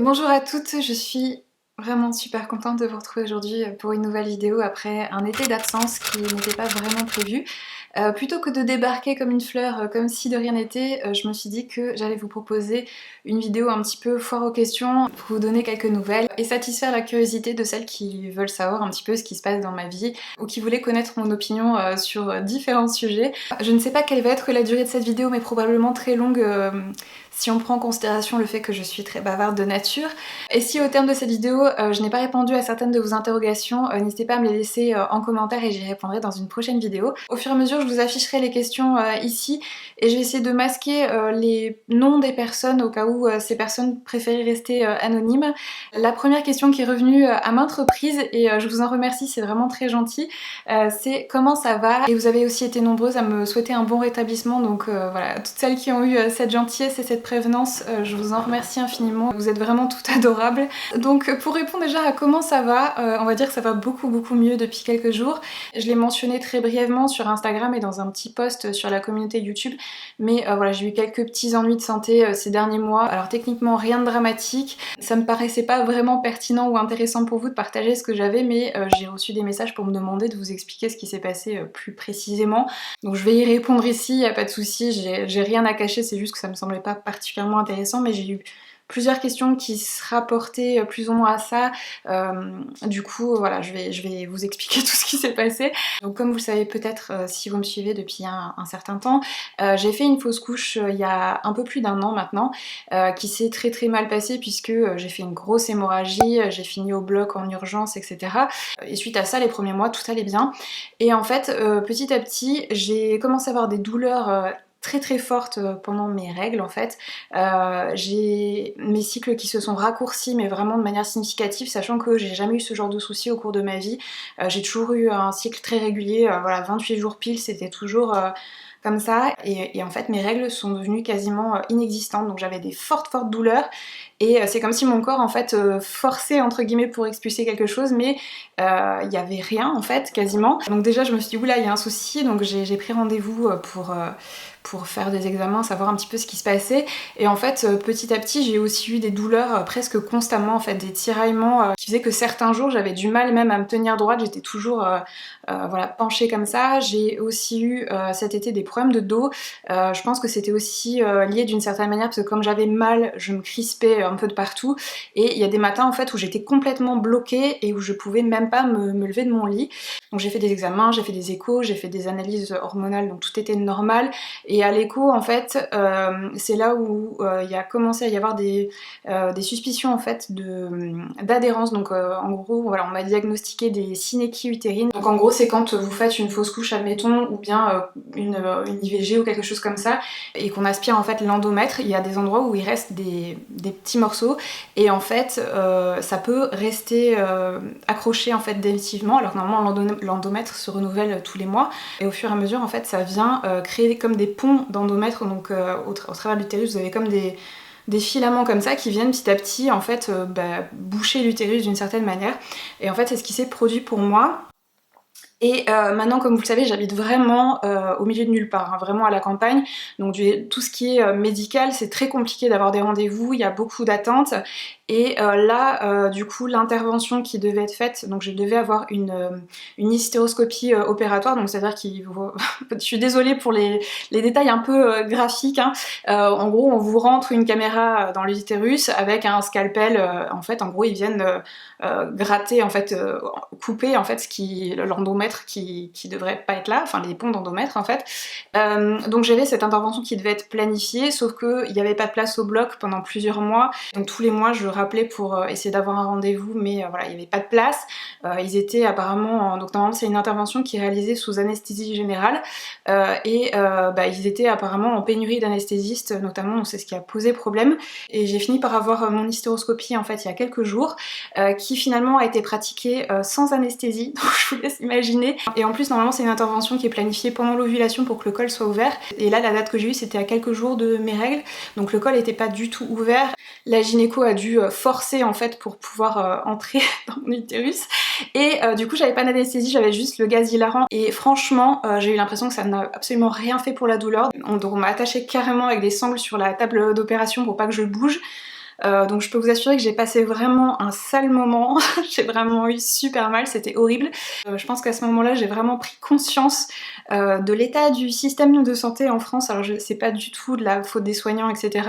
Bonjour à toutes, je suis vraiment super contente de vous retrouver aujourd'hui pour une nouvelle vidéo après un été d'absence qui n'était pas vraiment prévu. Plutôt que de débarquer comme une fleur, comme si de rien n'était, je me suis dit que j'allais vous proposer une vidéo un petit peu foire aux questions pour vous donner quelques nouvelles et satisfaire la curiosité de celles qui veulent savoir un petit peu ce qui se passe dans ma vie ou qui voulaient connaître mon opinion sur différents sujets. Je ne sais pas quelle va être la durée de cette vidéo, mais probablement très longue si on prend en considération le fait que je suis très bavarde de nature. Et si au terme de cette vidéo, je n'ai pas répondu à certaines de vos interrogations, n'hésitez pas à me les laisser en commentaire et j'y répondrai dans une prochaine vidéo. Au fur et à mesure, je vous afficherai les questions ici et je vais essayer de masquer les noms des personnes au cas où ces personnes préfèrent rester anonymes. La première question qui est revenue à maintes reprises et je vous en remercie, c'est vraiment très gentil, c'est comment ça va? Et vous avez aussi été nombreuses à me souhaiter un bon rétablissement, donc voilà, toutes celles qui ont eu cette gentillesse et cette prévenance, je vous en remercie infiniment. Vous êtes vraiment toutes adorables. Donc pour répondre déjà à comment ça va, on va dire que ça va beaucoup mieux depuis quelques jours. Je l'ai mentionné très brièvement sur Instagram et dans un petit post sur la communauté YouTube, mais voilà, j'ai eu quelques petits ennuis de santé ces derniers mois. Alors techniquement rien de dramatique, ça me paraissait pas vraiment pertinent ou intéressant pour vous de partager ce que j'avais, mais j'ai reçu des messages pour me demander de vous expliquer ce qui s'est passé plus précisément. Donc je vais y répondre ici, y a pas de souci, j'ai rien à cacher, c'est juste que ça me semblait pas particulièrement intéressant, mais j'ai eu plusieurs questions qui se rapportaient plus ou moins à ça. Du coup, voilà, je vais vous expliquer tout ce qui s'est passé. Donc comme vous le savez peut-être si vous me suivez depuis un certain temps, j'ai fait une fausse couche il y a un peu plus d'un an maintenant, qui s'est très mal passée puisque j'ai fait une grosse hémorragie, j'ai fini au bloc en urgence, etc. Et suite à ça, les premiers mois, tout allait bien. Et en fait, petit à petit, j'ai commencé à avoir des douleurs très fortes pendant mes règles en fait. J'ai mes cycles qui se sont raccourcis mais vraiment de manière significative, sachant que j'ai jamais eu ce genre de soucis au cours de ma vie. J'ai toujours eu un cycle très régulier, voilà, 28 jours pile, c'était toujours comme ça, et en fait mes règles sont devenues quasiment inexistantes, donc j'avais des fortes douleurs, et c'est comme si mon corps en fait forçait entre guillemets pour expulser quelque chose, mais il y avait rien en fait, quasiment. Donc déjà je me suis dit oula, il y a un souci, donc j'ai pris rendez-vous pour faire des examens, savoir un petit peu ce qui se passait. Et en fait, petit à petit, j'ai aussi eu des douleurs presque constamment, en fait, des tiraillements qui faisaient que certains jours, j'avais du mal même à me tenir droite, j'étais toujours voilà, penchée comme ça. J'ai aussi eu cet été des problèmes de dos. Je pense que c'était aussi lié d'une certaine manière, parce que comme j'avais mal, je me crispais un peu de partout. Et il y a des matins, en fait, où j'étais complètement bloquée et où je pouvais même pas me lever de mon lit. Donc j'ai fait des examens, j'ai fait des échos, j'ai fait des analyses hormonales, donc tout était normal. Et à l'écho, en fait, c'est là où il a commencé à y avoir des suspicions en fait d'adhérence. Donc en gros, voilà, on m'a diagnostiqué des synéchies utérines. Donc en gros, c'est quand vous faites une fausse couche, admettons, ou bien une IVG ou quelque chose comme ça, et qu'on aspire en fait l'endomètre, il y a des endroits où il reste des petits morceaux, et en fait, ça peut rester accroché en fait définitivement, alors que normalement l'endomètre se renouvelle tous les mois, et au fur et à mesure, en fait, ça vient créer comme des ponts d'endomètre, donc au travers de l'utérus, vous avez comme des filaments comme ça qui viennent petit à petit en fait boucher l'utérus d'une certaine manière, et en fait c'est ce qui s'est produit pour moi. Et maintenant, comme vous le savez, j'habite vraiment au milieu de nulle part, hein, vraiment à la campagne, donc tout ce qui est médical, c'est très compliqué d'avoir des rendez-vous, il y a beaucoup d'attentes, et là, du coup, l'intervention qui devait être faite, donc je devais avoir une hystéroscopie opératoire, donc c'est-à-dire qu'il faut... je suis désolée pour les détails un peu graphiques, hein. En gros, on vous rentre une caméra dans l'utérus avec un scalpel, en fait, en gros, ils viennent gratter, en fait, couper, en fait, l'endomètre qui devrait pas être là, enfin les ponts d'endomètre en fait. Donc j'avais cette intervention qui devait être planifiée, sauf qu'il n'y avait pas de place au bloc pendant plusieurs mois, donc tous les mois je rappelais pour essayer d'avoir un rendez-vous, mais voilà, il n'y avait pas de place. Ils étaient apparemment, donc normalement c'est une intervention qui est réalisée sous anesthésie générale, et ils étaient apparemment en pénurie d'anesthésistes notamment, donc c'est ce qui a posé problème, et j'ai fini par avoir mon hystéroscopie en fait il y a quelques jours, qui finalement a été pratiquée sans anesthésie, donc je vous laisse imaginer. Et en plus normalement c'est une intervention qui est planifiée pendant l'ovulation pour que le col soit ouvert, et là la date que j'ai eue c'était à quelques jours de mes règles, donc le col n'était pas du tout ouvert. La gynéco a dû forcer en fait pour pouvoir entrer dans mon utérus, et du coup j'avais pas d'anesthésie, j'avais juste le gaz hilarant, et franchement j'ai eu l'impression que ça n'a absolument rien fait pour la douleur. Donc on m'a attaché carrément avec des sangles sur la table d'opération pour pas que je bouge. donc je peux vous assurer que j'ai passé vraiment un sale moment. J'ai vraiment eu super mal, c'était horrible. Je pense qu'à ce moment-là j'ai vraiment pris conscience de l'état du système de santé en France. Alors c'est pas du tout de la faute des soignants, etc.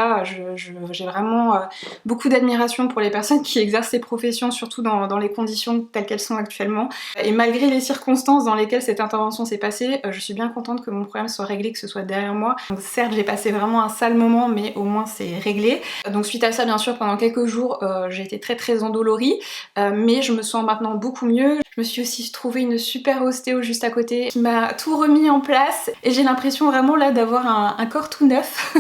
J'ai vraiment beaucoup d'admiration pour les personnes qui exercent ces professions, surtout dans les conditions telles qu'elles sont actuellement. Et malgré les circonstances dans lesquelles cette intervention s'est passée, je suis bien contente que mon problème soit réglé, que ce soit derrière moi. Donc certes j'ai passé vraiment un sale moment, mais au moins c'est réglé. Donc suite à ça, bien sûr, pendant quelques jours j'ai été très endolorie, mais je me sens maintenant beaucoup mieux. Je me suis aussi trouvé une super ostéo juste à côté qui m'a tout remis en place et j'ai l'impression vraiment là d'avoir un corps tout neuf.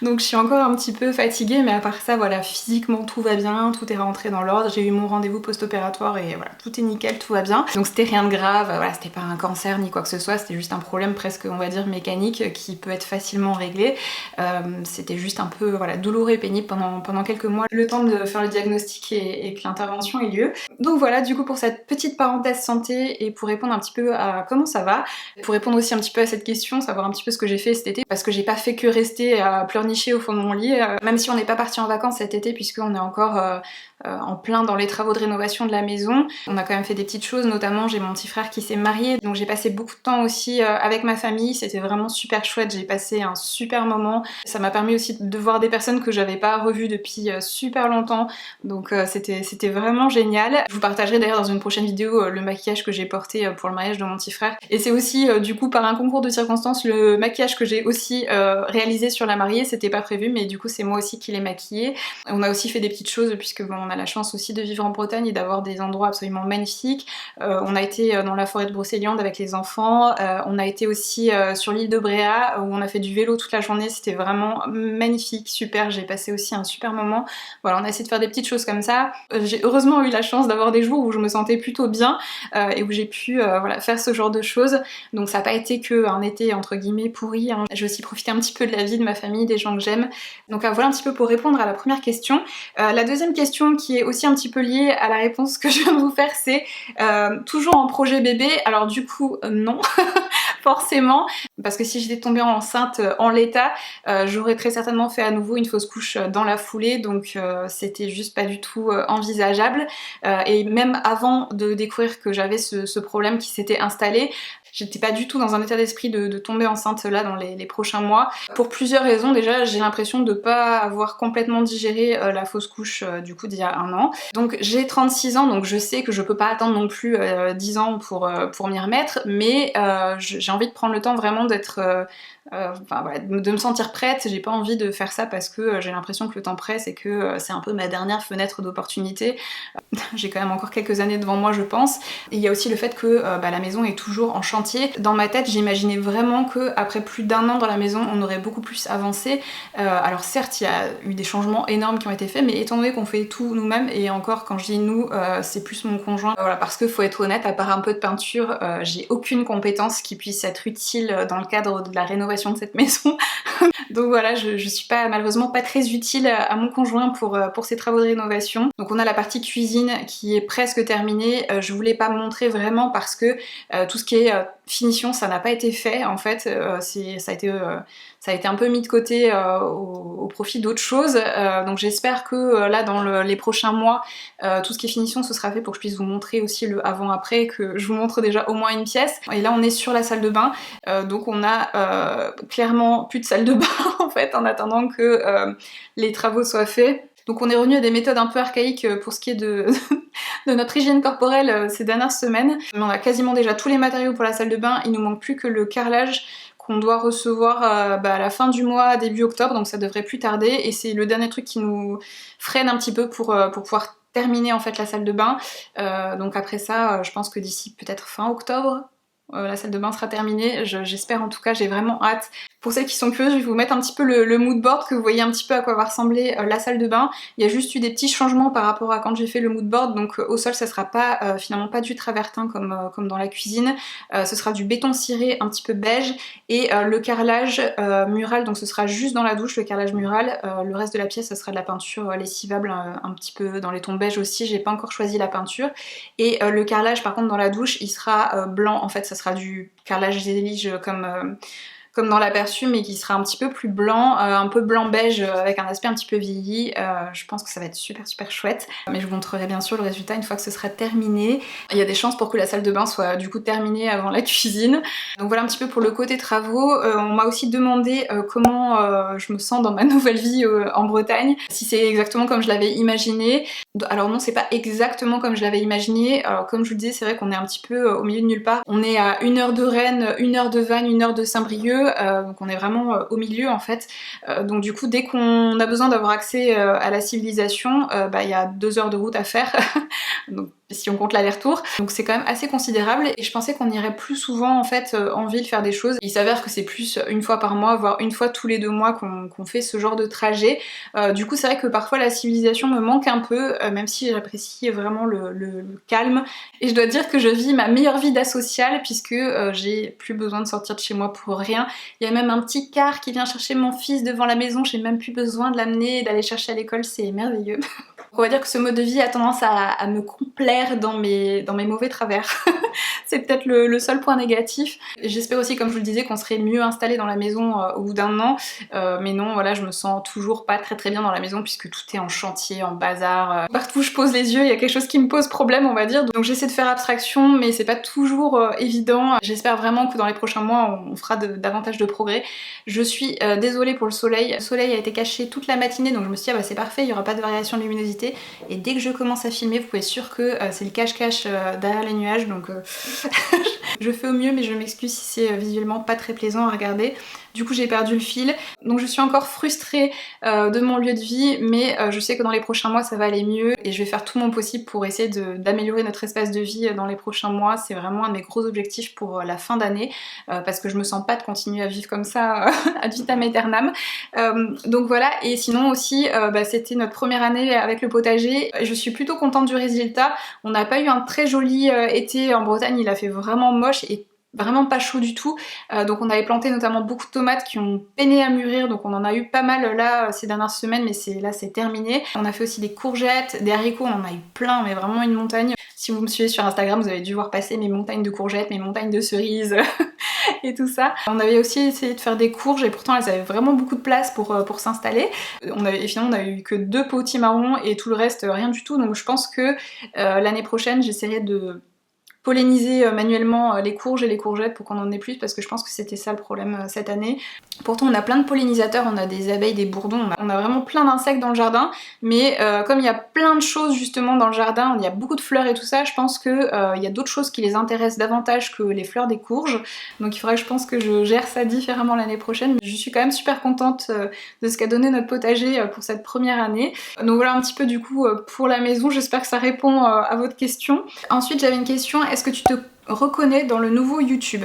Donc je suis encore un petit peu fatiguée, mais à part ça, voilà, physiquement tout va bien, tout est rentré dans l'ordre. J'ai eu mon rendez-vous post-opératoire et voilà, tout est nickel, tout va bien. Donc c'était rien de grave, voilà, c'était pas un cancer ni quoi que ce soit, c'était juste un problème presque, on va dire, mécanique qui peut être facilement réglé. C'était juste un peu, voilà, douloureux et pénible pendant quelques mois, le temps de faire le diagnostic et que l'intervention ait lieu. Donc voilà, du coup pour cette petite parenthèse santé et pour répondre un petit peu à comment ça va, pour répondre aussi un petit peu à cette question, savoir un petit peu ce que j'ai fait cet été, parce que j'ai pas fait que rester à pleurnicher au fond de mon lit, même si on n'est pas parti en vacances cet été puisqu'on est encore en plein dans les travaux de rénovation de la maison. On a quand même fait des petites choses, notamment j'ai mon petit frère qui s'est marié, donc j'ai passé beaucoup de temps aussi avec ma famille, c'était vraiment super chouette, j'ai passé un super moment. Ça m'a permis aussi de voir des personnes que j'avais pas revues depuis super longtemps, donc c'était vraiment génial. Je vous partagerai d'ailleurs dans une prochaine vidéo le maquillage que j'ai porté pour le mariage de mon petit frère. Et c'est aussi du coup par un concours de circonstances le maquillage que j'ai aussi réalisé sur la mariée, c'était pas prévu mais du coup c'est moi aussi qui l'ai maquillée. On a aussi fait des petites choses puisque bon, on a la chance aussi de vivre en Bretagne et d'avoir des endroits absolument magnifiques. On a été dans la forêt de Brocéliande avec les enfants, on a été aussi sur l'île de Bréa où on a fait du vélo toute la journée, c'était vraiment magnifique, super, j'ai passé aussi un super moment. Voilà, on a essayé de faire des petites choses comme ça. J'ai heureusement eu la chance d'avoir des jours où je me sentais plutôt bien et où j'ai pu voilà, faire ce genre de choses. Donc ça n'a pas été que un été entre guillemets pourri, hein. J'ai aussi profité un petit peu de la vie de ma famille, des gens que j'aime. Donc voilà un petit peu pour répondre à la première question. La deuxième question qui est aussi un petit peu liée à la réponse que je viens de vous faire, c'est toujours en projet bébé. Alors du coup non, forcément, parce que si j'étais tombée enceinte en l'état, j'aurais très certainement fait à nouveau une fausse couche dans la foulée, donc c'était juste pas du tout envisageable. Et même avant de découvrir que j'avais ce problème qui s'était installé, j'étais pas du tout dans un état d'esprit de tomber enceinte là dans les prochains mois. Pour plusieurs raisons, déjà j'ai l'impression de pas avoir complètement digéré la fausse couche du coup d'il y a un an. Donc j'ai 36 ans, donc je sais que je peux pas attendre non plus 10 ans pour m'y remettre, mais j'ai envie de prendre le temps vraiment d'être enfin, voilà, de me sentir prête. J'ai pas envie de faire ça parce que j'ai l'impression que le temps presse et que c'est un peu ma dernière fenêtre d'opportunité. J'ai quand même encore quelques années devant moi je pense. Et il y a aussi le fait que la maison est toujours en chantier. Dans ma tête j'imaginais vraiment que après plus d'un an dans la maison on aurait beaucoup plus avancé. Alors certes il y a eu des changements énormes qui ont été faits, mais étant donné qu'on fait tout nous-mêmes, et encore quand je dis nous c'est plus mon conjoint, voilà, parce que faut être honnête, à part un peu de peinture, j'ai aucune compétence qui puisse être utile dans le cadre de la rénovation de cette maison. Donc voilà, je suis pas, malheureusement pas très utile à mon conjoint pour ces travaux de rénovation. Donc on a la partie cuisine qui est presque terminée. Je voulais pas me montrer vraiment parce que tout ce qui est finition, ça n'a pas été fait en fait. Ça a été un peu mis de côté au profit d'autres choses. Donc j'espère que là dans les prochains mois, tout ce qui est finition ce sera fait pour que je puisse vous montrer aussi le avant-après, que je vous montre déjà au moins une pièce. Et là on est sur la salle de bain, donc on a clairement plus de salle de bain en fait en attendant que les travaux soient faits. Donc on est revenu à des méthodes un peu archaïques pour ce qui est de notre hygiène corporelle ces dernières semaines. Mais on a quasiment déjà tous les matériaux pour la salle de bain, il nous manque plus que le carrelage qu'on doit recevoir à la fin du mois, début octobre, donc ça devrait plus tarder, et c'est le dernier truc qui nous freine un petit peu pour pouvoir terminer en fait la salle de bain. Donc après ça, je pense que d'ici peut-être fin octobre, la salle de bain sera terminée, j'espère en tout cas, j'ai vraiment hâte. Pour celles qui sont curieuses, je vais vous mettre un petit peu le mood board, que vous voyez un petit peu à quoi va ressembler la salle de bain. Il y a juste eu des petits changements par rapport à quand j'ai fait le mood board, donc au sol ça sera pas finalement pas du travertin comme dans la cuisine, ce sera du béton ciré un petit peu beige, et le carrelage mural, donc ce sera juste dans la douche le carrelage mural, le reste de la pièce ça sera de la peinture lessivable un petit peu dans les tons beige aussi, j'ai pas encore choisi la peinture, et le carrelage par contre dans la douche il sera blanc en fait, ça sera du carrelage zélige comme dans l'aperçu, mais qui sera un petit peu plus blanc, un peu blanc-beige, avec un aspect un petit peu vieilli. Je pense que ça va être super super chouette. Mais je vous montrerai bien sûr le résultat une fois que ce sera terminé. Il y a des chances pour que la salle de bain soit du coup terminée avant la cuisine. Donc voilà un petit peu pour le côté travaux. On m'a aussi demandé comment je me sens dans ma nouvelle vie en Bretagne. Si c'est exactement comme je l'avais imaginé. Alors non, c'est pas exactement comme je l'avais imaginé. Alors, comme je vous le disais, c'est vrai qu'on est un petit peu au milieu de nulle part. On est à 1 heure de Rennes, 1 heure de Vannes, 1 heure de Saint-Brieuc, donc on est vraiment au milieu en fait. Donc du coup, dès qu'on a besoin d'avoir accès à la civilisation, bah, il y a 2 heures de route à faire. Donc si on compte l'aller-retour. Donc c'est quand même assez considérable et je pensais qu'on irait plus souvent en fait en ville faire des choses. Il s'avère que c'est plus une fois par mois, voire une fois tous les 2 mois qu'on fait ce genre de trajet. Du coup c'est vrai que parfois la civilisation me manque un peu, même si j'apprécie vraiment le calme. Et je dois dire que je vis ma meilleure vie d'asociale puisque j'ai plus besoin de sortir de chez moi pour rien. Il y a même un petit car qui vient chercher mon fils devant la maison, j'ai même plus besoin de l'amener et d'aller chercher à l'école, c'est merveilleux. On va dire que ce mode de vie a tendance à me complaire dans mes mauvais travers. C'est peut-être le seul point négatif. J'espère aussi, comme je vous le disais, qu'on serait mieux installé dans la maison au bout d'un an. Mais non, voilà, je me sens toujours pas très très bien dans la maison puisque tout est en chantier, en bazar. Partout où je pose les yeux, il y a quelque chose qui me pose problème, on va dire. Donc j'essaie de faire abstraction, mais c'est pas toujours évident. J'espère vraiment que dans les prochains mois, on fera davantage de progrès. Je suis désolée pour le soleil. Le soleil a été caché toute la matinée, donc je me suis dit, ah bah c'est parfait, il y aura pas de variation de luminosité. Et dès que je commence à filmer, vous pouvez être sûr que c'est le cache-cache derrière les nuages, donc je fais au mieux, mais je m'excuse si c'est visuellement pas très plaisant à regarder. Du coup j'ai perdu le fil, donc je suis encore frustrée de mon lieu de vie, mais je sais que dans les prochains mois ça va aller mieux et je vais faire tout mon possible pour essayer d'améliorer notre espace de vie dans les prochains mois. C'est vraiment un de mes gros objectifs pour la fin d'année, parce que je me sens pas de continuer à vivre comme ça ad vitam aeternam. Donc voilà, et sinon aussi bah, c'était notre première année avec le potager. Je suis plutôt contente du résultat. On n'a pas eu un très joli été en Bretagne, il a fait vraiment moche et vraiment pas chaud du tout, donc on avait planté notamment beaucoup de tomates qui ont peiné à mûrir, donc on en a eu pas mal là ces dernières semaines, mais là c'est terminé. On a fait aussi des courgettes, des haricots, on en a eu plein, mais vraiment une montagne. Si vous me suivez sur Instagram, vous avez dû voir passer mes montagnes de courgettes, mes montagnes de cerises et tout ça. On avait aussi essayé de faire des courges et pourtant elles avaient vraiment beaucoup de place pour s'installer. Et finalement on avait eu que 2 potimarrons et tout le reste rien du tout, donc je pense que l'année prochaine j'essaierai de polliniser manuellement les courges et les courgettes pour qu'on en ait plus, parce que je pense que c'était ça le problème cette année. Pourtant on a plein de pollinisateurs, on a des abeilles, des bourdons, on a vraiment plein d'insectes dans le jardin, mais comme il y a plein de choses justement dans le jardin, il y a beaucoup de fleurs et tout ça, je pense que il y a d'autres choses qui les intéressent davantage que les fleurs des courges, donc il faudra que je pense que je gère ça différemment l'année prochaine, mais je suis quand même super contente de ce qu'a donné notre potager pour cette première année. Donc voilà un petit peu du coup pour la maison, j'espère que ça répond à votre question. Ensuite j'avais une question, est-ce que tu te reconnais dans le nouveau YouTube?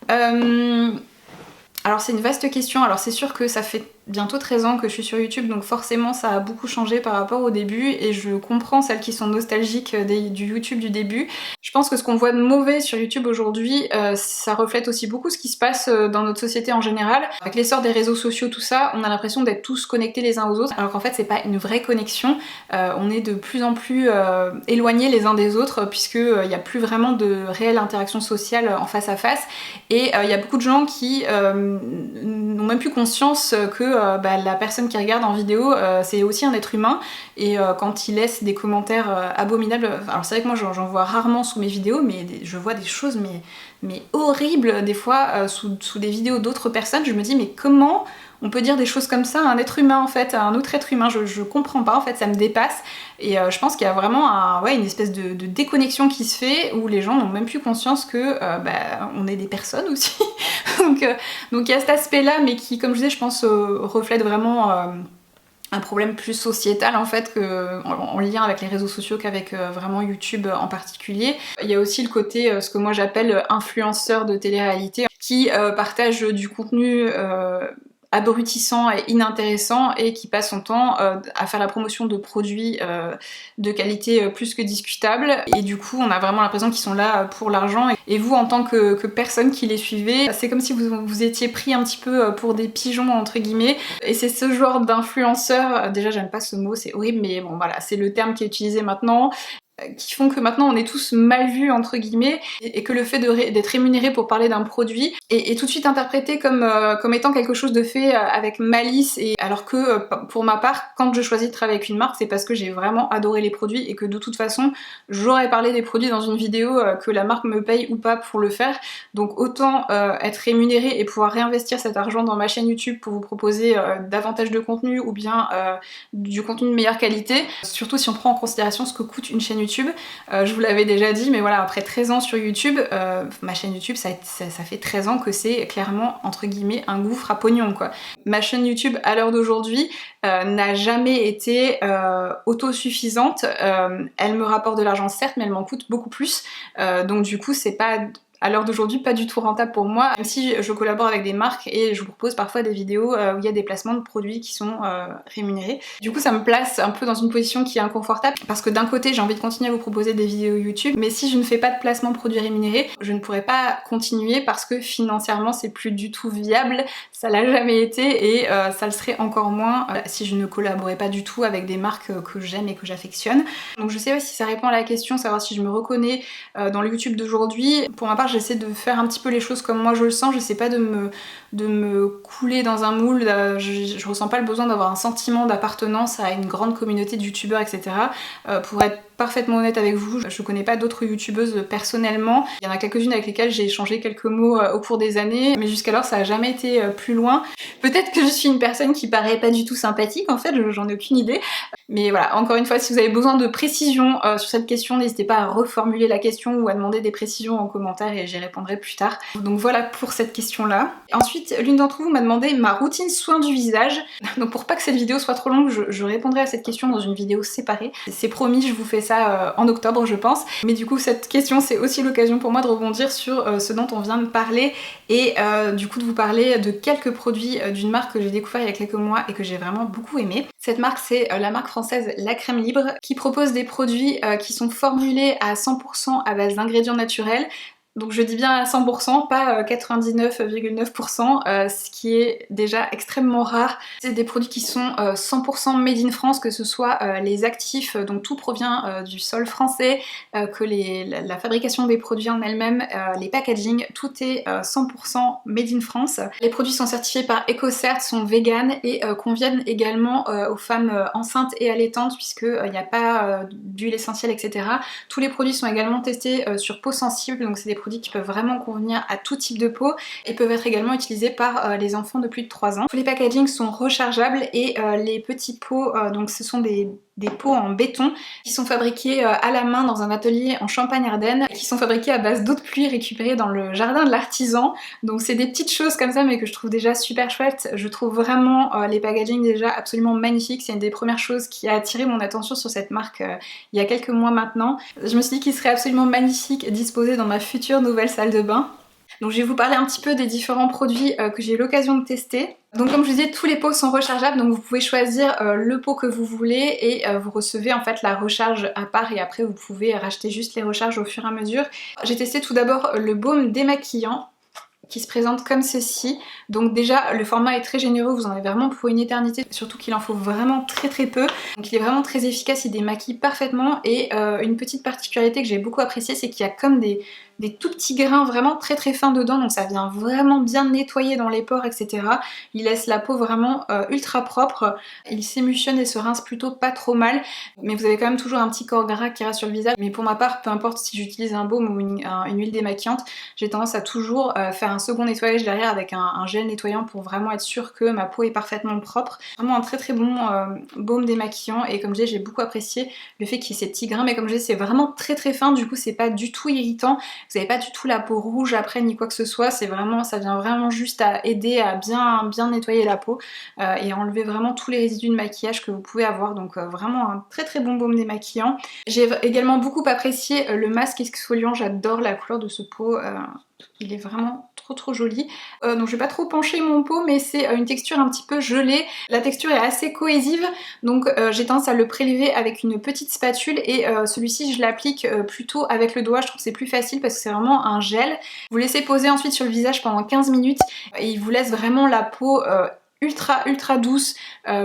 Alors c'est une vaste question, alors c'est sûr que ça fait bientôt 13 ans que je suis sur YouTube, donc forcément ça a beaucoup changé par rapport au début et je comprends celles qui sont nostalgiques du YouTube du début. Je pense que ce qu'on voit de mauvais sur YouTube aujourd'hui, ça reflète aussi beaucoup ce qui se passe dans notre société en général. Avec l'essor des réseaux sociaux, tout ça, on a l'impression d'être tous connectés les uns aux autres, alors qu'en fait c'est pas une vraie connexion. On est de plus en plus éloignés les uns des autres, puisqu'il n'y a plus vraiment de réelle interaction sociale en face à face, et il y a beaucoup de gens qui n'ont même plus conscience que bah, la personne qui regarde en vidéo c'est aussi un être humain, et quand il laisse des commentaires abominables, alors c'est vrai que moi j'en vois rarement sous mes vidéos, mais je vois des choses mais horribles des fois sous des vidéos d'autres personnes. Je me dis mais comment on peut dire des choses comme ça à un être humain en fait, à un autre être humain, je comprends pas en fait, ça me dépasse, et je pense qu'il y a vraiment une espèce de déconnexion qui se fait où les gens n'ont même plus conscience que bah, on est des personnes aussi. donc il y a cet aspect là, mais qui comme je disais je pense reflète vraiment un problème plus sociétal en fait, en lien avec les réseaux sociaux qu'avec vraiment YouTube en particulier. Il y a aussi le côté ce que moi j'appelle influenceur de télé-réalité qui partage du contenu abrutissant et inintéressant et qui passe son temps à faire la promotion de produits de qualité plus que discutable, et du coup on a vraiment l'impression qu'ils sont là pour l'argent, et vous en tant que personne qui les suivez, c'est comme si vous étiez pris un petit peu pour des pigeons entre guillemets, et c'est ce genre d'influenceur, déjà j'aime pas ce mot, c'est horrible, mais bon voilà, c'est le terme qui est utilisé maintenant. qui font que maintenant on est tous mal vus entre guillemets et que le fait d'être rémunéré pour parler d'un produit est tout de suite interprété comme étant quelque chose de fait avec malice, et alors que pour ma part, quand je choisis de travailler avec une marque, c'est parce que j'ai vraiment adoré les produits et que de toute façon j'aurais parlé des produits dans une vidéo que la marque me paye ou pas pour le faire. Donc autant être rémunéré et pouvoir réinvestir cet argent dans ma chaîne YouTube pour vous proposer davantage de contenu ou bien du contenu de meilleure qualité, surtout si on prend en considération ce que coûte une chaîne YouTube. Je vous l'avais déjà dit, mais voilà, après 13 ans sur YouTube, ma chaîne YouTube, ça fait 13 ans que c'est clairement, entre guillemets, un gouffre à pognon, quoi. Ma chaîne YouTube, à l'heure d'aujourd'hui, n'a jamais été autosuffisante. Elle me rapporte de l'argent, certes, mais elle m'en coûte beaucoup plus. Donc du coup, c'est pas... à l'heure d'aujourd'hui, pas du tout rentable pour moi, même si je collabore avec des marques et je vous propose parfois des vidéos où il y a des placements de produits qui sont rémunérés. Du coup, ça me place un peu dans une position qui est inconfortable parce que d'un côté, j'ai envie de continuer à vous proposer des vidéos YouTube, mais si je ne fais pas de placement de produits rémunérés, je ne pourrai pas continuer parce que financièrement, c'est plus du tout viable, ça l'a jamais été et ça le serait encore moins si je ne collaborais pas du tout avec des marques que j'aime et que j'affectionne. Donc je sais pas si ça répond à la question, savoir si je me reconnais dans le YouTube d'aujourd'hui. Pour ma part, j'essaie de faire un petit peu les choses comme moi je le sens, j'essaie pas de me couler dans un moule, je ressens pas le besoin d'avoir un sentiment d'appartenance à une grande communauté de youtubeurs, etc. Pour être parfaitement honnête avec vous, je connais pas d'autres youtubeuses personnellement. Il y en a quelques-unes avec lesquelles j'ai échangé quelques mots au cours des années, mais jusqu'alors ça a jamais été plus loin. Peut-être que je suis une personne qui paraît pas du tout sympathique, en fait, j'en ai aucune idée. Mais voilà, encore une fois, si vous avez besoin de précisions sur cette question, n'hésitez pas à reformuler la question ou à demander des précisions en commentaire et j'y répondrai plus tard. Donc voilà pour cette question-là. Ensuite, l'une d'entre vous m'a demandé ma routine soin du visage. Donc pour pas que cette vidéo soit trop longue, je répondrai à cette question dans une vidéo séparée. C'est promis, je vous fais ça en octobre, je pense. Mais du coup, cette question, c'est aussi l'occasion pour moi de rebondir sur ce dont on vient de parler et du coup de vous parler de quelques produits d'une marque que j'ai découvert il y a quelques mois et que j'ai vraiment beaucoup aimé. Cette marque, c'est la marque française La Crème Libre, qui propose des produits qui sont formulés à 100% à base d'ingrédients naturels. Donc je dis bien à 100%, pas 99,9%, ce qui est déjà extrêmement rare. C'est des produits qui sont 100% made in France, que ce soit les actifs, donc tout provient du sol français, que la fabrication des produits en elle-même, les packaging, tout est 100% made in France. Les produits sont certifiés par EcoCert, sont vegan et conviennent également aux femmes enceintes et allaitantes puisqu'il n'y a pas d'huile essentielle, etc. Tous les produits sont également testés sur peau sensible, donc c'est des produits qui peuvent vraiment convenir à tout type de peau et peuvent être également utilisés par les enfants de plus de 3 ans. Tous les packagings sont rechargeables et les petits pots, donc ce sont des pots en béton qui sont fabriqués à la main dans un atelier en Champagne-Ardenne et qui sont fabriqués à base d'eau de pluie récupérée dans le jardin de l'artisan. Donc c'est des petites choses comme ça mais que je trouve déjà super chouettes. Je trouve vraiment les packagings déjà absolument magnifiques. C'est une des premières choses qui a attiré mon attention sur cette marque il y a quelques mois maintenant. Je me suis dit qu'il serait absolument magnifique disposé dans ma future nouvelle salle de bain. Donc je vais vous parler un petit peu des différents produits que j'ai eu l'occasion de tester. Donc comme je vous disais, tous les pots sont rechargeables, donc vous pouvez choisir le pot que vous voulez et vous recevez en fait la recharge à part et après vous pouvez racheter juste les recharges au fur et à mesure. J'ai testé tout d'abord le baume démaquillant qui se présente comme ceci. Donc déjà le format est très généreux, vous en avez vraiment pour une éternité, surtout qu'il en faut vraiment très peu. Donc il est vraiment très efficace, il démaquille parfaitement et une petite particularité que j'ai beaucoup appréciée, c'est qu'il y a comme des tout petits grains vraiment très fins dedans, donc ça vient vraiment bien nettoyer dans les pores, etc. Il laisse la peau vraiment ultra propre, il s'émulsionne et se rince plutôt pas trop mal, mais vous avez quand même toujours un petit corps gras qui reste sur le visage. Mais pour ma part, peu importe si j'utilise un baume ou une huile démaquillante, j'ai tendance à toujours faire un second nettoyage derrière avec un gel nettoyant pour vraiment être sûre que ma peau est parfaitement propre. Vraiment un très bon baume démaquillant et comme je disais, j'ai beaucoup apprécié le fait qu'il y ait ces petits grains, mais comme je disais, c'est vraiment très fin, du coup c'est pas du tout irritant. Vous n'avez pas du tout la peau rouge après ni quoi que ce soit, c'est vraiment, ça vient vraiment juste à aider à bien nettoyer la peau et à enlever vraiment tous les résidus de maquillage que vous pouvez avoir. Donc vraiment un très bon baume démaquillant. J'ai également beaucoup apprécié le masque exfoliant, j'adore la couleur de ce pot, il est vraiment trop joli. Donc je vais pas trop pencher mon pot, mais c'est une texture un petit peu gelée. La texture est assez cohésive, donc j'ai tendance à le prélever avec une petite spatule et celui-ci je l'applique plutôt avec le doigt. Je trouve que c'est plus facile parce que c'est vraiment un gel. Vous laissez poser ensuite sur le visage pendant 15 minutes et il vous laisse vraiment la peau ultra douce,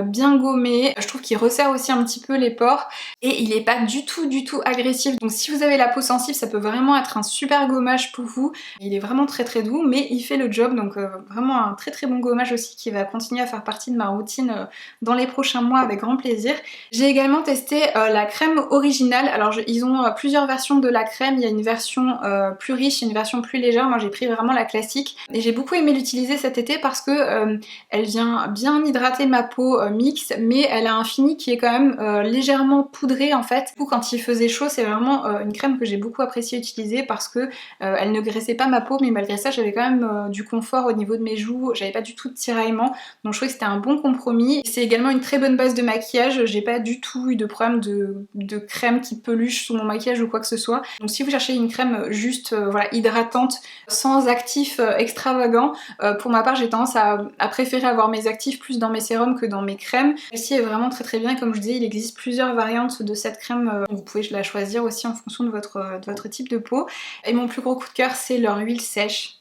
bien gommé. Je trouve qu'il resserre aussi un petit peu les pores et il est pas du tout agressif. Donc si vous avez la peau sensible, ça peut vraiment être un super gommage pour vous. Il est vraiment très doux, mais il fait le job, donc vraiment un très bon gommage aussi qui va continuer à faire partie de ma routine dans les prochains mois avec grand plaisir. J'ai également testé la crème originale. Alors ils ont plusieurs versions de la crème. Il y a une version plus riche et une version plus légère. Moi j'ai pris vraiment la classique et j'ai beaucoup aimé l'utiliser cet été parce que elle vient bien hydrater ma peau mixte, mais elle a un fini qui est quand même légèrement poudré en fait. Du coup, quand il faisait chaud, c'est vraiment une crème que j'ai beaucoup apprécié utiliser parce que elle ne graissait pas ma peau, mais malgré ça j'avais quand même du confort au niveau de mes joues, j'avais pas du tout de tiraillement, donc je trouvais que c'était un bon compromis. C'est également une très bonne base de maquillage, j'ai pas du tout eu de problème de crème qui peluche sous mon maquillage ou quoi que ce soit. Donc si vous cherchez une crème juste voilà, hydratante, sans actifs extravagants, pour ma part j'ai tendance à préférer avoir mes actifs plus dans mes sérums que dans mes crèmes. Celle-ci est vraiment très bien, comme je disais il existe plusieurs variantes de cette crème, vous pouvez la choisir aussi en fonction de votre type de peau. Et mon plus gros coup de cœur c'est leur huile sèche.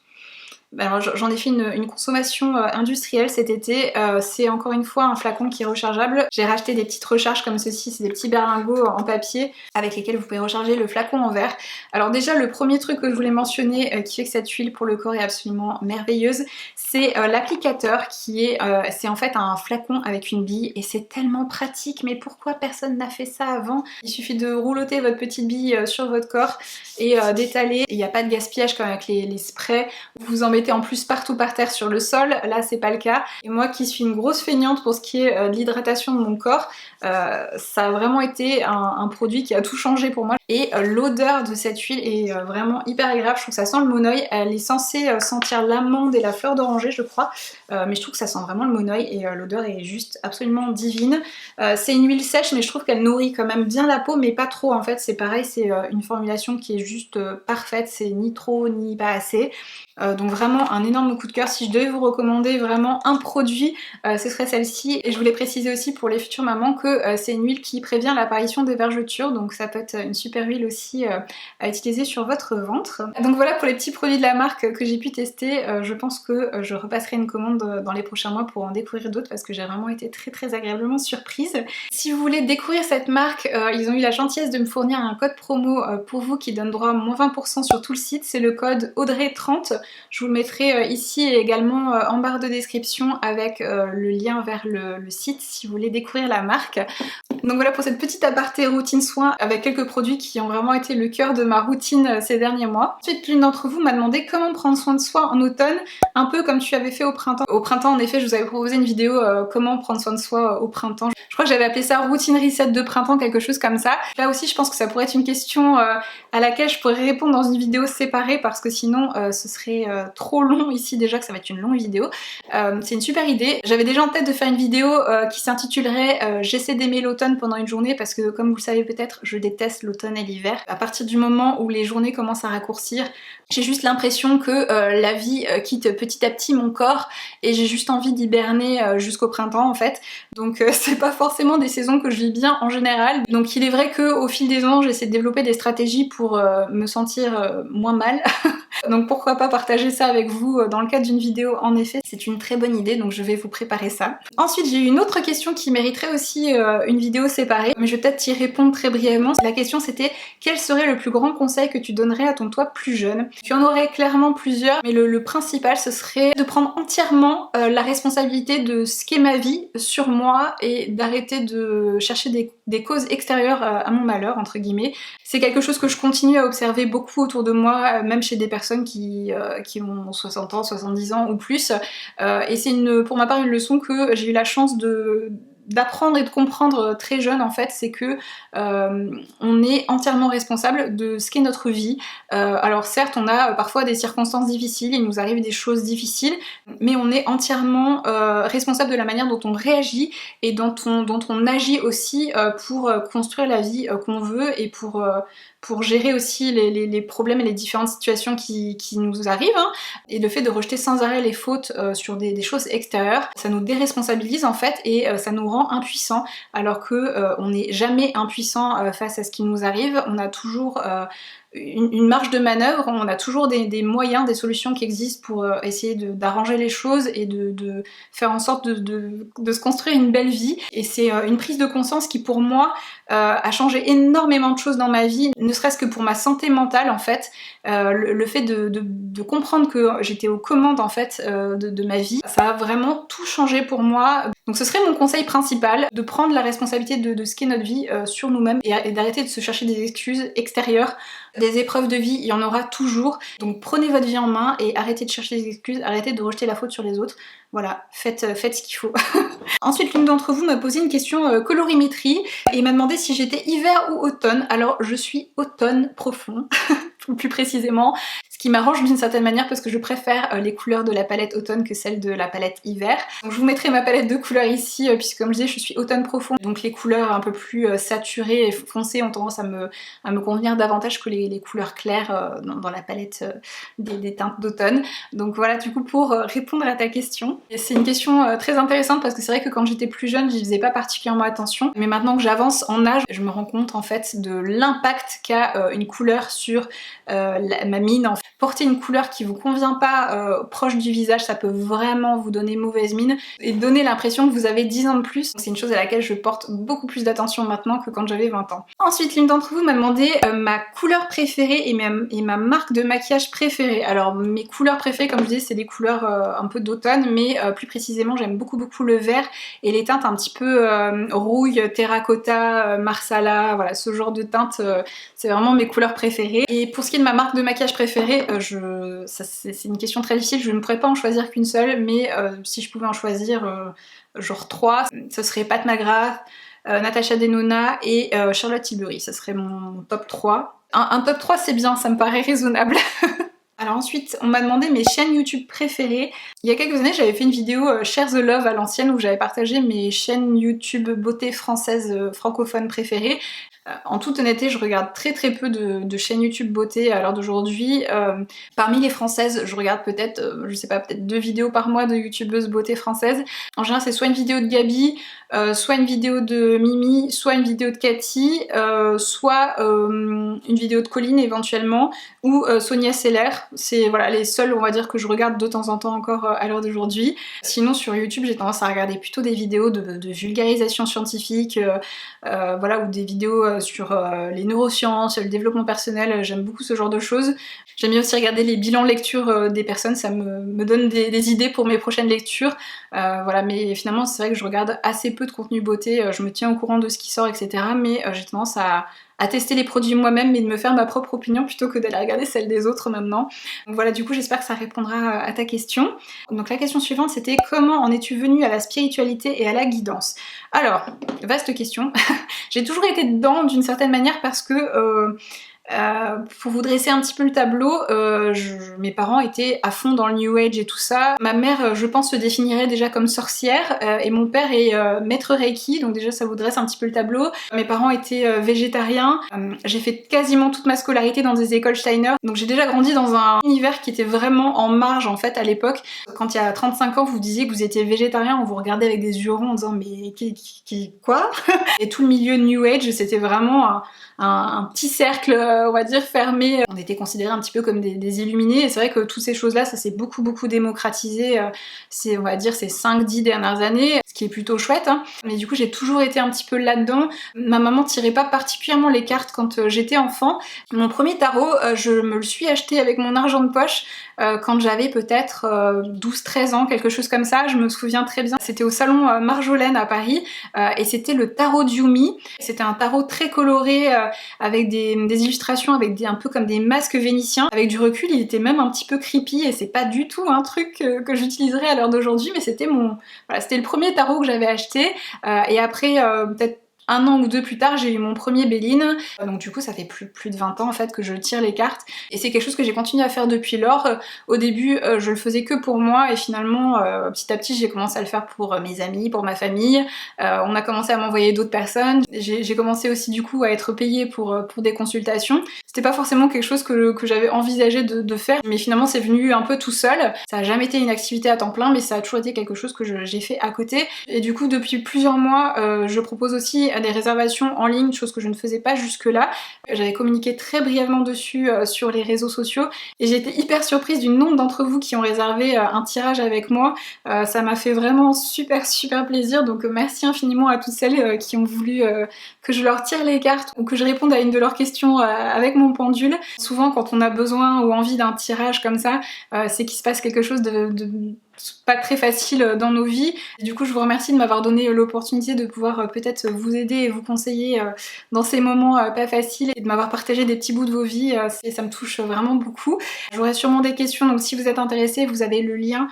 Alors j'en ai fait une consommation industrielle cet été, c'est encore une fois un flacon qui est rechargeable. J'ai racheté des petites recharges comme ceci, c'est des petits berlingots en papier avec lesquels vous pouvez recharger le flacon en verre. Alors déjà le premier truc que je voulais mentionner qui fait que cette huile pour le corps est absolument merveilleuse, c'est l'applicateur qui est, c'est en fait un flacon avec une bille et c'est tellement pratique, mais pourquoi personne n'a fait ça avant? Il suffit de rouloter votre petite bille sur votre corps et d'étaler, il n'y a pas de gaspillage comme avec les sprays, vous en mettez en plus partout par terre sur le sol, là c'est pas le cas. Et moi qui suis une grosse feignante pour ce qui est de l'hydratation de mon corps, ça a vraiment été un produit qui a tout changé pour moi. Et l'odeur de cette huile est vraiment hyper agréable, je trouve que ça sent le monoeil, elle est censée sentir l'amande et la fleur d'oranger je crois, mais je trouve que ça sent vraiment le monoeil et l'odeur est juste absolument divine. C'est une huile sèche mais je trouve qu'elle nourrit quand même bien la peau mais pas trop en fait, c'est pareil, c'est une formulation qui est juste parfaite, c'est ni trop ni pas assez. Donc vraiment un énorme coup de cœur. Si je devais vous recommander vraiment un produit, ce serait celle-ci. Et je voulais préciser aussi pour les futures mamans que c'est une huile qui prévient l'apparition des vergetures, donc ça peut être une super huile aussi à utiliser sur votre ventre. Donc voilà pour les petits produits de la marque que j'ai pu tester. Je pense que je repasserai une commande dans les prochains mois pour en découvrir d'autres parce que j'ai vraiment été très agréablement surprise. Si vous voulez découvrir cette marque, ils ont eu la gentillesse de me fournir un code promo pour vous qui donne droit à moins 20% sur tout le site. C'est le code Audrey30. Je vous le mettrai ici et également en barre de description avec le lien vers le site si vous voulez découvrir la marque. Donc voilà pour cette petite aparté routine soin avec quelques produits qui ont vraiment été le cœur de ma routine ces derniers mois. Ensuite, l'une d'entre vous m'a demandé comment prendre soin de soi en automne, un peu comme tu avais fait au printemps. Au printemps, en effet, je vous avais proposé une vidéo comment prendre soin de soi au printemps. Je crois que j'avais appelé ça routine reset de printemps, quelque chose comme ça. Là aussi, je pense que ça pourrait être une question à laquelle je pourrais répondre dans une vidéo séparée parce que sinon ce serait trop long ici déjà que ça va être une longue vidéo. C'est une super idée. J'avais déjà en tête de faire une vidéo qui s'intitulerait j'essaie d'aimer l'automne pendant une journée parce que comme vous le savez peut-être, je déteste l'automne et l'hiver. À partir du moment où les journées commencent à raccourcir, j'ai juste l'impression que la vie quitte petit à petit mon corps et j'ai juste envie d'hiberner jusqu'au printemps en fait. Donc c'est pas forcément des saisons que je vis bien en général. Donc il est vrai qu'au fil des ans j'essaie de développer des stratégies pour me sentir moins mal. Donc pourquoi pas partager ça avec vous dans le cadre d'une vidéo. En effet c'est une très bonne idée, donc je vais vous préparer ça. Ensuite j'ai eu une autre question qui mériterait aussi une vidéo séparée, mais je vais peut-être y répondre très brièvement. La question c'était quel serait le plus grand conseil que tu donnerais à ton toi plus jeune? Tu en aurais clairement plusieurs, mais le principal ce serait de prendre entièrement la responsabilité de ce qu'est ma vie sur moi et d'arrêter de chercher des causes extérieures à mon malheur entre guillemets. C'est quelque chose que je continue à observer beaucoup autour de moi, même chez des personnes qui ont 60 ans, 70 ans ou plus, et c'est pour ma part une leçon que j'ai eu la chance d'apprendre et de comprendre très jeune en fait, c'est que on est entièrement responsable de ce qu'est notre vie. Alors certes on a parfois des circonstances difficiles, il nous arrive des choses difficiles, mais on est entièrement responsable de la manière dont on réagit et dont on agit aussi pour construire la vie qu'on veut et pour gérer aussi les problèmes et les différentes situations qui nous arrivent, hein. Et le fait de rejeter sans arrêt les fautes sur des choses extérieures, ça nous déresponsabilise en fait et ça nous rend impuissants, alors que on n'est jamais impuissant face à ce qui nous arrive, on a toujours une marge de manœuvre, on a toujours des moyens, des solutions qui existent pour essayer d'arranger les choses et de faire en sorte de se construire une belle vie. Et c'est une prise de conscience qui pour moi a changé énormément de choses dans ma vie, ne serait-ce que pour ma santé mentale en fait. Le fait de comprendre que j'étais aux commandes en fait de ma vie, ça a vraiment tout changé pour moi. Donc ce serait mon conseil principal, de prendre la responsabilité de ce qu'est notre vie sur nous-mêmes et d'arrêter de se chercher des excuses extérieures. Des épreuves de vie, il y en aura toujours. Donc prenez votre vie en main et arrêtez de chercher des excuses, arrêtez de rejeter la faute sur les autres. Voilà, faites ce qu'il faut. Ensuite, l'une d'entre vous m'a posé une question colorimétrie et m'a demandé si j'étais hiver ou automne. Alors je suis automne profond, plus précisément. Ce qui m'arrange d'une certaine manière parce que je préfère les couleurs de la palette automne que celles de la palette hiver. Donc je vous mettrai ma palette de couleurs ici puisque comme je disais je suis automne profond. Donc les couleurs un peu plus saturées et foncées ont tendance à me convenir davantage que les couleurs claires dans la palette des teintes d'automne. Donc voilà du coup pour répondre à ta question. C'est une question très intéressante parce que c'est vrai que quand j'étais plus jeune j'y faisais pas particulièrement attention. Mais maintenant que j'avance en âge je me rends compte en fait de l'impact qu'a une couleur sur ma mine. En fait. Porter une couleur qui vous convient pas proche du visage, ça peut vraiment vous donner mauvaise mine et donner l'impression que vous avez 10 ans de plus. C'est une chose à laquelle je porte beaucoup plus d'attention maintenant que quand j'avais 20 ans. Ensuite, l'une d'entre vous m'a demandé ma couleur préférée et ma marque de maquillage préférée. Alors mes couleurs préférées, comme je disais, c'est des couleurs un peu d'automne, mais plus précisément j'aime beaucoup le vert et les teintes un petit peu rouille, terracotta, marsala, voilà ce genre de teintes, c'est vraiment mes couleurs préférées. Et pour ce qui est de ma marque de maquillage préférée, c'est une question très difficile, je ne pourrais pas en choisir qu'une seule, mais si je pouvais en choisir genre 3, ce serait Pat McGrath, Natasha Denona et Charlotte Tilbury, ça serait mon top 3. Un top 3 c'est bien, ça me paraît raisonnable. Alors ensuite, on m'a demandé mes chaînes YouTube préférées. Il y a quelques années, j'avais fait une vidéo Share the Love à l'ancienne où j'avais partagé mes chaînes YouTube beauté françaises francophones préférées. En toute honnêteté, je regarde très peu de chaînes YouTube beauté à l'heure d'aujourd'hui. Parmi les françaises, je regarde peut-être, je sais pas, peut-être 2 vidéos par mois de youtubeuses beauté françaises. En général, c'est soit une vidéo de Gabi, soit une vidéo de Mimi, soit une vidéo de Cathy, soit une vidéo de Colline éventuellement, ou Sonia Seller. C'est voilà, les seules, on va dire, que je regarde de temps en temps encore à l'heure d'aujourd'hui. Sinon, sur YouTube, j'ai tendance à regarder plutôt des vidéos de vulgarisation scientifique, voilà, ou des vidéos sur les neurosciences, le développement personnel, j'aime beaucoup ce genre de choses. J'aime bien aussi regarder les bilans lecture des personnes, ça me donne des idées pour mes prochaines lectures. Voilà, mais finalement c'est vrai que je regarde assez peu de contenu beauté, je me tiens au courant de ce qui sort, etc. Mais j'ai tendance à tester les produits moi-même et de me faire ma propre opinion plutôt que d'aller regarder celle des autres maintenant. Donc voilà, du coup j'espère que ça répondra à ta question. Donc la question suivante c'était comment en es-tu venue à la spiritualité et à la guidance? Alors, vaste question. J'ai toujours été dedans d'une certaine manière parce que pour vous dresser un petit peu le tableau, mes parents étaient à fond dans le New Age et tout ça. Ma mère, je pense, se définirait déjà comme sorcière et mon père est maître Reiki, donc déjà ça vous dresse un petit peu le tableau. Mes parents étaient végétariens. J'ai fait quasiment toute ma scolarité dans des écoles Steiner, donc j'ai déjà grandi dans un univers qui était vraiment en marge en fait à l'époque. Quand il y a 35 ans vous disiez que vous étiez végétarien, on vous regardait avec des yeux ronds en disant mais quoi? Et tout le milieu New Age, c'était vraiment un petit cercle, on va dire, fermé. On était considérés un petit peu comme des illuminés, et c'est vrai que toutes ces choses-là, ça s'est beaucoup démocratisé, on va dire, ces 5-10 dernières années, ce qui est plutôt chouette, hein. Mais du coup, j'ai toujours été un petit peu là-dedans. Ma maman tirait pas particulièrement les cartes quand j'étais enfant. Mon premier tarot, je me le suis acheté avec mon argent de poche quand j'avais peut-être 12-13 ans, quelque chose comme ça, je me souviens très bien. C'était au salon Marjolaine à Paris, et c'était le tarot d'Yumi. C'était un tarot très coloré, avec des illustrations, avec un peu comme des masques vénitiens. Avec du recul, il était même un petit peu creepy, et c'est pas du tout un truc que j'utiliserais à l'heure d'aujourd'hui, mais c'était voilà, c'était le premier tarot que j'avais acheté, et après peut-être 1 an ou 2 plus tard, j'ai eu mon premier Béline, donc du coup ça fait plus de 20 ans en fait que je tire les cartes, et c'est quelque chose que j'ai continué à faire depuis lors. Au début je le faisais que pour moi, et finalement petit à petit j'ai commencé à le faire pour mes amis, pour ma famille, on a commencé à m'envoyer d'autres personnes, j'ai commencé aussi du coup à être payée pour des consultations. C'était pas forcément quelque chose que j'avais envisagé de faire, mais finalement c'est venu un peu tout seul. Ça a jamais été une activité à temps plein, mais ça a toujours été quelque chose que j'ai fait à côté. Et du coup, depuis plusieurs mois, je propose aussi des réservations en ligne, chose que je ne faisais pas jusque-là. J'avais communiqué très brièvement dessus sur les réseaux sociaux, et j'ai été hyper surprise du nombre d'entre vous qui ont réservé un tirage avec moi. Ça m'a fait vraiment super plaisir, donc merci infiniment à toutes celles qui ont voulu que je leur tire les cartes ou que je réponde à une de leurs questions avec mon pendule. Souvent quand on a besoin ou envie d'un tirage comme ça, c'est qu'il se passe quelque chose de pas très facile dans nos vies. Et du coup je vous remercie de m'avoir donné l'opportunité de pouvoir peut-être vous aider et vous conseiller dans ces moments pas faciles, et de m'avoir partagé des petits bouts de vos vies, ça me touche vraiment beaucoup. J'aurai sûrement des questions, donc si vous êtes intéressés, vous avez le lien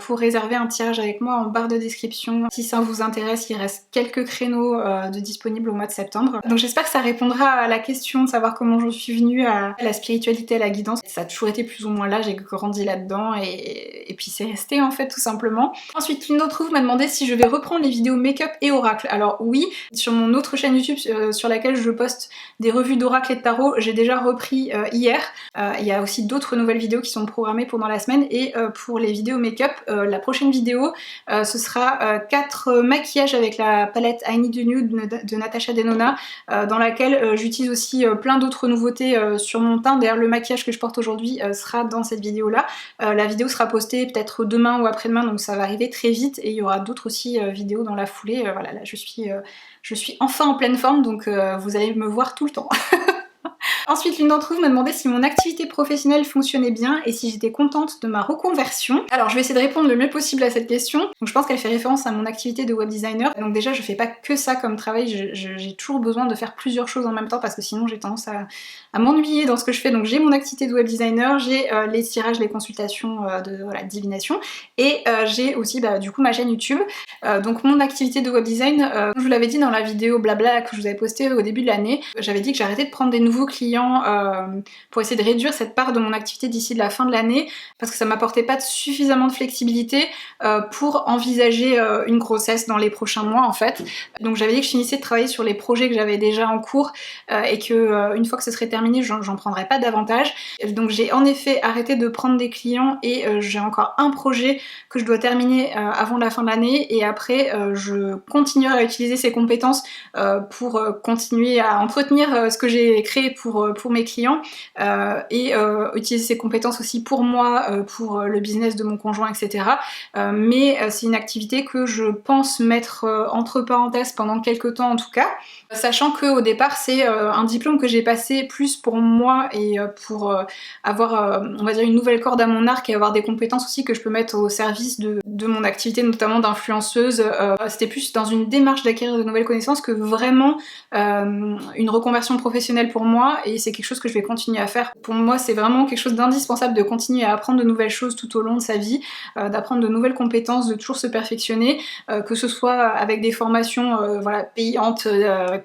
pour réserver un tirage avec moi en barre de description. Si ça vous intéresse, il reste quelques créneaux de disponibles au mois de septembre. Donc j'espère que ça répondra à la question de savoir comment je suis venue à la spiritualité, à la guidance. Ça a toujours été plus ou moins là, j'ai grandi là-dedans et puis c'est resté en fait tout simplement. Ensuite, une d'entre vous m'a demandé si je vais reprendre les vidéos make-up et oracle. Alors oui, sur mon autre chaîne YouTube sur laquelle je poste des revues d'oracle et de tarot, j'ai déjà repris hier. Il y a aussi d'autres nouvelles vidéos qui sont programmées pendant la semaine, et pour les vidéos make-up, la prochaine vidéo ce sera 4 maquillages avec la palette I Need a Nude de Natasha Denona, dans laquelle j'utilise aussi plein d'autres nouveautés sur mon teint. D'ailleurs le maquillage que je porte aujourd'hui sera dans cette vidéo là. La vidéo sera postée peut-être demain ou après-demain, donc ça va arriver très vite, et il y aura d'autres aussi vidéos dans la foulée. Voilà, là je suis enfin en pleine forme, donc vous allez me voir tout le temps. Ensuite, l'une d'entre vous m'a demandé si mon activité professionnelle fonctionnait bien et si j'étais contente de ma reconversion. Alors je vais essayer de répondre le mieux possible à cette question. Donc je pense qu'elle fait référence à mon activité de web designer. Donc déjà je fais pas que ça comme travail, j'ai toujours besoin de faire plusieurs choses en même temps parce que sinon j'ai tendance à m'ennuyer dans ce que je fais. Donc j'ai mon activité de web designer, j'ai les tirages, les consultations de voilà, divination, et j'ai aussi du coup ma chaîne YouTube. Donc mon activité de web design, comme je vous l'avais dit dans la vidéo blabla que je vous avais postée au début de l'année, j'avais dit que j'arrêtais de prendre des nouveaux clients pour essayer de réduire cette part de mon activité d'ici la fin de l'année, parce que ça m'apportait pas suffisamment de flexibilité pour envisager une grossesse dans les prochains mois en fait. Donc j'avais dit que je finissais de travailler sur les projets que j'avais déjà en cours et que une fois que ce serait terminé, j'en prendrais pas davantage. Donc j'ai en effet arrêté de prendre des clients, et j'ai encore un projet que je dois terminer avant la fin de l'année, et après je continuerai à utiliser ces compétences pour continuer à entretenir ce que j'ai créé pour mes clients, et utiliser ces compétences aussi pour moi, pour le business de mon conjoint, etc. Mais c'est une activité que je pense mettre entre parenthèses pendant quelques temps en tout cas, sachant qu'au départ c'est un diplôme que j'ai passé plus pour moi et pour avoir on va dire une nouvelle corde à mon arc, et avoir des compétences aussi que je peux mettre au service de mon activité, notamment d'influenceuse. C'était plus dans une démarche d'acquérir de nouvelles connaissances que vraiment une reconversion professionnelle pour moi, et c'est quelque chose que je vais continuer à faire. Pour moi c'est vraiment quelque chose d'indispensable de continuer à apprendre de nouvelles choses tout au long de sa vie, d'apprendre de nouvelles compétences, de toujours se perfectionner, que ce soit avec des formations voilà, payantes,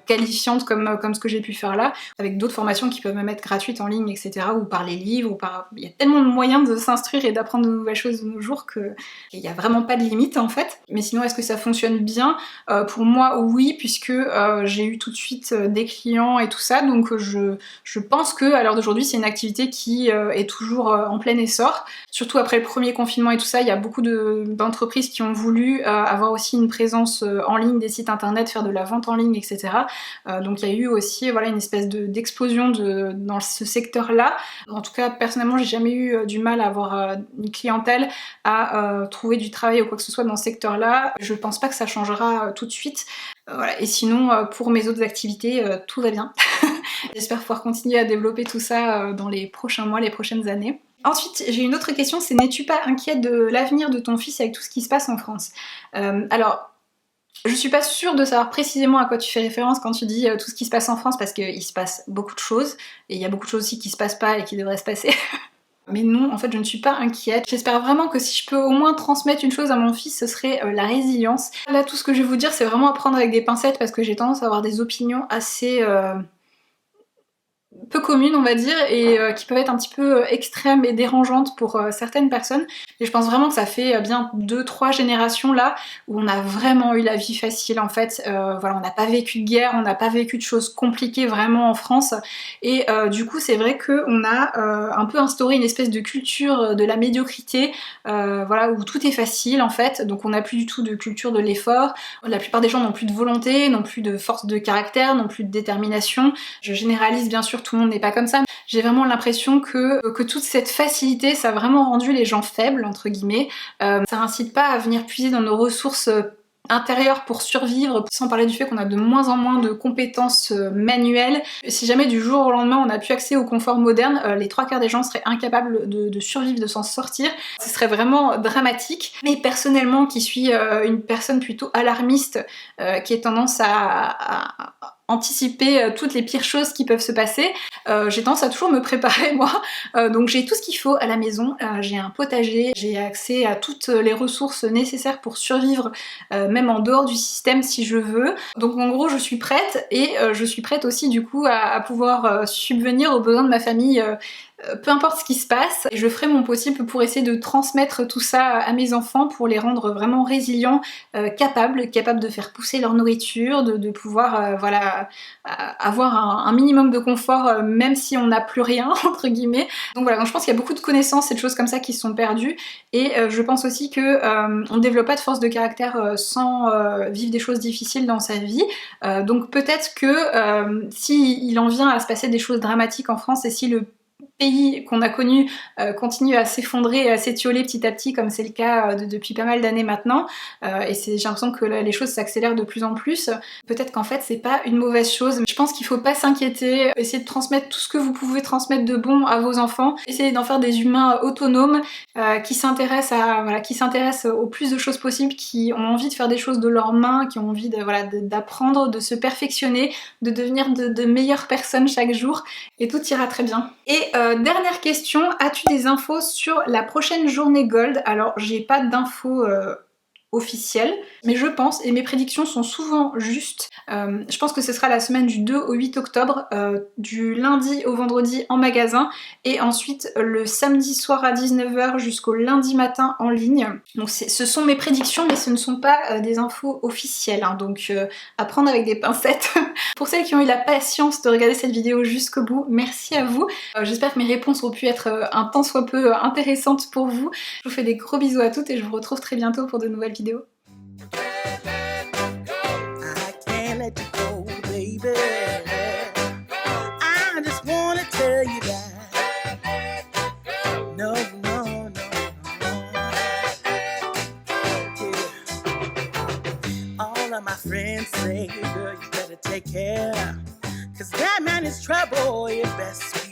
qualifiantes comme ce que j'ai pu faire là, avec d'autres formations qui peuvent même être gratuites en ligne, etc. ou par les livres, ou par... Il y a tellement de moyens de s'instruire et d'apprendre de nouvelles choses de nos jours qu'il n'y a vraiment pas de limite en fait. Mais sinon est-ce que ça fonctionne bien? Pour moi oui, puisque j'ai eu tout de suite des clients et tout ça, donc je pense que à l'heure d'aujourd'hui c'est une activité qui est toujours en plein essor. Surtout après le premier confinement et tout ça, il y a beaucoup d'entreprises qui ont voulu avoir aussi une présence en ligne, des sites internet, faire de la vente en ligne, etc. Donc il y a eu aussi voilà, une espèce d'explosion dans ce secteur-là. En tout cas personnellement j'ai jamais eu du mal à avoir une clientèle, à trouver du travail ou quoi que ce soit dans ce secteur-là. Je pense pas que ça changera tout de suite. Voilà. Et sinon pour mes autres activités tout va bien. J'espère pouvoir continuer à développer tout ça dans les prochains mois, les prochaines années. Ensuite, j'ai une autre question, c'est n'es-tu pas inquiète de l'avenir de ton fils avec tout ce qui se passe en France? Alors, je suis pas sûre de savoir précisément à quoi tu fais référence quand tu dis tout ce qui se passe en France, parce qu'il se passe beaucoup de choses, et il y a beaucoup de choses aussi qui se passent pas et qui devraient se passer. Mais non, en fait, je ne suis pas inquiète. J'espère vraiment que si je peux au moins transmettre une chose à mon fils, ce serait la résilience. Là, tout ce que je vais vous dire, c'est vraiment à prendre avec des pincettes, parce que j'ai tendance à avoir des opinions assez... peu communes on va dire et qui peuvent être un petit peu extrêmes et dérangeantes pour certaines personnes. Et je pense vraiment que ça fait bien 2-3 générations là où on a vraiment eu la vie facile en fait. Voilà, on n'a pas vécu de guerre, on n'a pas vécu de choses compliquées vraiment en France et du coup c'est vrai qu'on a un peu instauré une espèce de culture de la médiocrité, voilà, où tout est facile en fait, donc on n'a plus du tout de culture de l'effort. La plupart des gens n'ont plus de volonté, n'ont plus de force de caractère, n'ont plus de détermination. Je généralise bien sûr, tout le monde n'est pas comme ça. J'ai vraiment l'impression que toute cette facilité, ça a vraiment rendu les gens faibles, entre guillemets. Ça incite pas à venir puiser dans nos ressources intérieures pour survivre, sans parler du fait qu'on a de moins en moins de compétences manuelles. Si jamais du jour au lendemain on n'a plus accès au confort moderne, les 3/4 des gens seraient incapables de survivre, de s'en sortir. Ce serait vraiment dramatique. Mais personnellement, qui suis une personne plutôt alarmiste, qui a tendance à anticiper toutes les pires choses qui peuvent se passer, j'ai tendance à toujours me préparer moi, donc j'ai tout ce qu'il faut à la maison, j'ai un potager, j'ai accès à toutes les ressources nécessaires pour survivre, même en dehors du système si je veux, donc en gros je suis prête et je suis prête aussi du coup à pouvoir subvenir aux besoins de ma famille, peu importe ce qui se passe, et je ferai mon possible pour essayer de transmettre tout ça à mes enfants pour les rendre vraiment résilients, capables de faire pousser leur nourriture, de pouvoir voilà, avoir un minimum de confort même si on n'a plus rien entre guillemets. Donc voilà, donc je pense qu'il y a beaucoup de connaissances et de choses comme ça qui se sont perdues et je pense aussi que on ne développe pas de force de caractère sans vivre des choses difficiles dans sa vie. Donc peut-être que si il en vient à se passer des choses dramatiques en France et si le pays qu'on a connu continue à s'effondrer et à s'étioler petit à petit comme c'est le cas depuis pas mal d'années maintenant, et j'ai l'impression que les choses s'accélèrent de plus en plus. Peut-être qu'en fait c'est pas une mauvaise chose, mais je pense qu'il faut pas s'inquiéter, essayer de transmettre tout ce que vous pouvez transmettre de bon à vos enfants, essayer d'en faire des humains autonomes, qui s'intéressent au plus de choses possibles, qui ont envie de faire des choses de leurs mains, qui ont envie d'apprendre, de se perfectionner, de devenir de meilleures personnes chaque jour, et tout ira très bien. Et dernière question, as-tu des infos sur la prochaine journée Gold? Alors j'ai pas d'infos officielle, mais je pense, et mes prédictions sont souvent justes, je pense que ce sera la semaine du 2 au 8 octobre, du lundi au vendredi en magasin, et ensuite le samedi soir à 19h jusqu'au lundi matin en ligne. Donc ce sont mes prédictions, mais ce ne sont pas des infos officielles, hein, donc à prendre avec des pincettes. Pour celles qui ont eu la patience de regarder cette vidéo jusqu'au bout, merci à vous. J'espère que mes réponses ont pu être un tant soit peu intéressantes pour vous. Je vous fais des gros bisous à toutes et je vous retrouve très bientôt pour de nouvelles vidéos. My friends say, girl, you better take care, 'cause that man is trouble, you best be